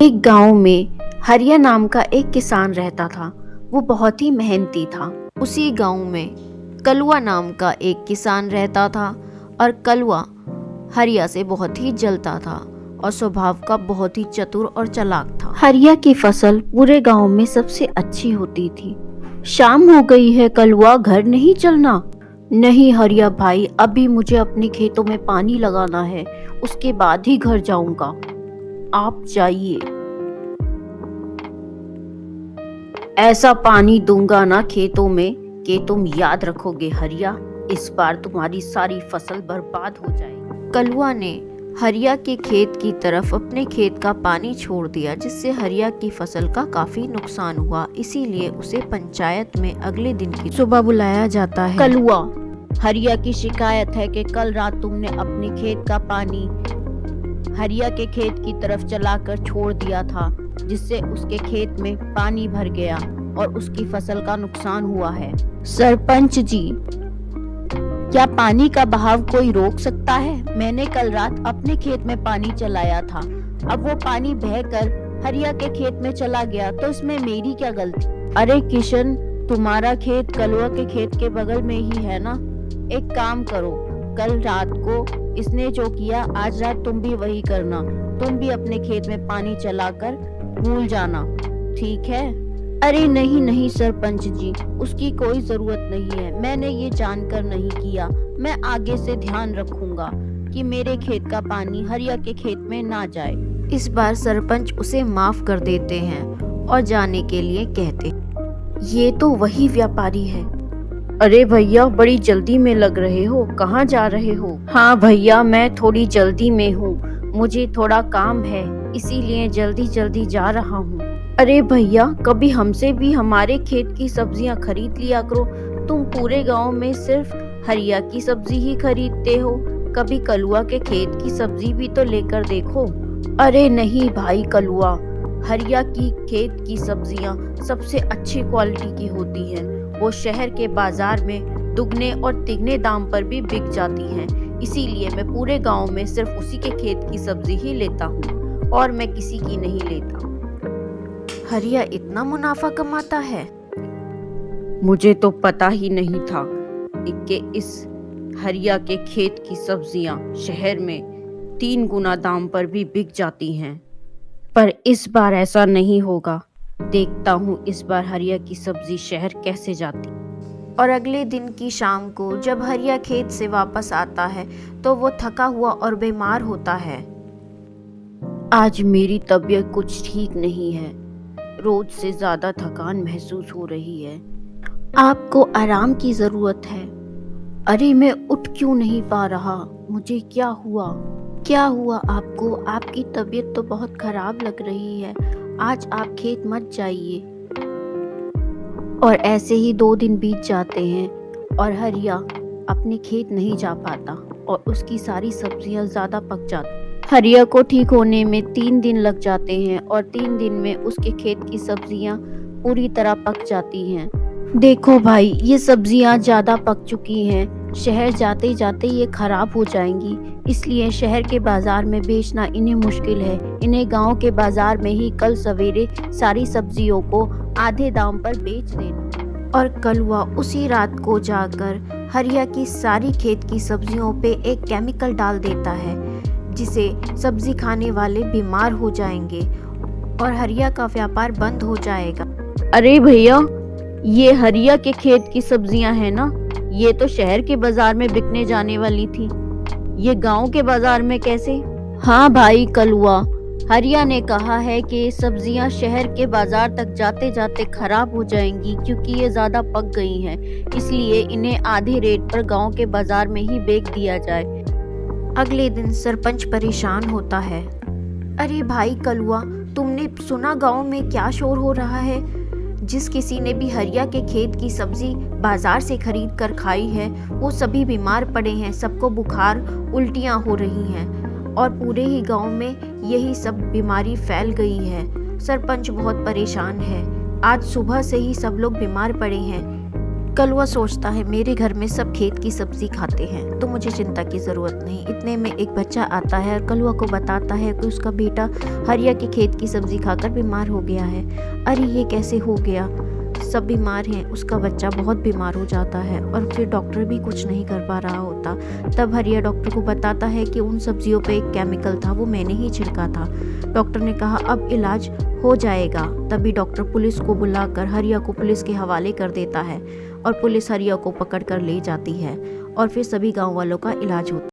एक गांव में हरिया नाम का एक किसान रहता था। वो बहुत ही मेहनती था। उसी गांव में कलुआ नाम का एक किसान रहता था और कलुआ हरिया से बहुत ही जलता था और स्वभाव का बहुत ही चतुर और चालाक था। हरिया की फसल पूरे गांव में सबसे अच्छी होती थी। शाम हो गई है, कलुआ घर नहीं चलना। नहीं हरिया भाई, अभी मुझे अपने खेतों में पानी लगाना है, उसके बाद ही घर जाऊंगा। आप जाइए। ऐसा पानी दूंगा ना खेतों में कि तुम याद रखोगे हरिया, इस बार तुम्हारी सारी फसल बर्बाद हो जाएगी। कलुआ ने हरिया के खेत की तरफ अपने खेत का पानी छोड़ दिया, जिससे हरिया की फसल का काफी नुकसान हुआ। इसीलिए उसे पंचायत में अगले दिन की सुबह बुलाया जाता है। कलुआ, हरिया की शिकायत है कि कल रात तुमने अपने खेत का पानी हरिया के खेत की तरफ चलाकर छोड़ दिया था, जिससे उसके खेत में पानी भर गया और उसकी फसल का नुकसान हुआ है। सरपंच जी, क्या पानी का बहाव कोई रोक सकता है? मैंने कल रात अपने खेत में पानी चलाया था, अब वो पानी बहकर हरिया के खेत में चला गया, तो इसमें मेरी क्या गलती? अरे किशन, तुम्हारा खेत कलुआ के खेत के बगल में ही है ना। एक काम करो, कल रात को इसने जो किया आज रात तुम भी वही करना। तुम भी अपने खेत में पानी चलाकर भूल जाना, ठीक है? अरे नहीं नहीं सरपंच जी, उसकी कोई जरूरत नहीं है। मैंने ये जानकर नहीं किया। मैं आगे से ध्यान रखूंगा कि मेरे खेत का पानी हरिया के खेत में ना जाए। इस बार सरपंच उसे माफ कर देते हैं और जाने के लिए कहते। ये तो वही व्यापारी है। अरे भैया, बड़ी जल्दी में लग रहे हो, कहाँ जा रहे हो? हाँ भैया, मैं थोड़ी जल्दी में हूँ, मुझे थोड़ा काम है, इसीलिए जल्दी जल्दी जा रहा हूँ। अरे भैया, कभी हमसे भी हमारे खेत की सब्जियाँ खरीद लिया करो। तुम पूरे गांव में सिर्फ हरिया की सब्जी ही खरीदते हो, कभी कलुआ के खेत की सब्जी भी तो लेकर देखो। अरे नहीं भाई कलुआ, हरिया की खेत की सब्जियाँ सबसे अच्छी क्वालिटी की होती हैं। वो शहर के बाजार में दुगने और तिगने दाम पर भी बिक जाती हैं। इसीलिए मैं पूरे गांव में सिर्फ उसी के खेत की सब्जी ही लेता हूँ और मैं किसी की नहीं लेता। हरिया इतना मुनाफा कमाता है? मुझे तो पता ही नहीं था कि इस हरिया के खेत की सब्जियां शहर में 3 गुना दाम पर भी बिक जाती हैं। पर इस बार ऐसा नहीं होगा। देखता हूँ इस बार हरिया की सब्जी शहर कैसे जाती। और अगले दिन की शाम को जब हरिया खेत से वापस आता है तो वो थका हुआ और बीमार होता है। आज मेरी तबीयत कुछ ठीक नहीं है, रोज से ज्यादा थकान महसूस हो रही है। आपको आराम की जरूरत है। अरे मैं उठ क्यों नहीं पा रहा? मुझे क्या हुआ? क्या हुआ आपको? आपकी तबीयत तो बहुत खराब लग रही है। आज आप खेत मत जाइए। और ऐसे ही 2 दिन बीत जाते हैं और हरिया अपने खेत नहीं जा पाता और उसकी सारी सब्जियां ज्यादा पक जाती। हरिया को ठीक होने में 3 दिन लग जाते हैं और 3 दिन में उसके खेत की सब्जियां पूरी तरह पक जाती हैं। देखो भाई, ये सब्जियां ज्यादा पक चुकी हैं, शहर जाते जाते ये खराब हो जाएंगी, इसलिए शहर के बाजार में बेचना इन्हें मुश्किल है। इन्हें गांव के बाजार में ही कल सवेरे सारी सब्जियों को आधे दाम पर बेच देना। और कलुआ उसी रात को जाकर हरिया की सारी खेत की सब्जियों पे एक केमिकल डाल देता है, जिसे सब्जी खाने वाले बीमार हो जाएंगे और हरिया का व्यापार बंद हो जाएगा। अरे भैया, ये हरिया के खेत की सब्जियां हैं ना? ये तो शहर के बाजार में बिकने जाने वाली थी, ये गांव के बाजार में कैसे? हाँ भाई कलुआ, हरिया ने कहा है कि सब्जियां शहर के बाजार तक जाते जाते खराब हो जाएंगी क्योंकि ये ज्यादा पक गई हैं, इसलिए इन्हें आधे रेट पर गांव के बाजार में ही बेच दिया जाए। अगले दिन सरपंच परेशान होता है। अरे भाई कलुआ, तुमने सुना गांव में क्या शोर हो रहा है? जिस किसी ने भी हरिया के खेत की सब्जी बाजार से खरीद कर खाई है वो सभी बीमार पड़े हैं, सबको बुखार उल्टियां हो रही हैं और पूरे ही गांव में यही सब बीमारी फैल गई है। सरपंच बहुत परेशान है। आज सुबह से ही सब लोग बीमार पड़े हैं। कलवा सोचता है मेरे घर में सब खेत की सब्जी खाते हैं तो मुझे चिंता की ज़रूरत नहीं। इतने में एक बच्चा आता है और कलवा को बताता है कि उसका बेटा हरिया के खेत की सब्जी खाकर बीमार हो गया है। अरे ये कैसे हो गया, सब बीमार हैं। उसका बच्चा बहुत बीमार हो जाता है और फिर डॉक्टर भी कुछ नहीं कर पा रहा होता। तब हरिया डॉक्टर को बताता है कि उन सब्जियों पे एक केमिकल था, वो मैंने ही छिड़का था। डॉक्टर ने कहा अब इलाज हो जाएगा। तभी डॉक्टर पुलिस को बुलाकर हरिया को पुलिस के हवाले कर देता है और पुलिस हरिया को पकड़ कर ले जाती है और फिर सभी गांव वालों का इलाज होता है।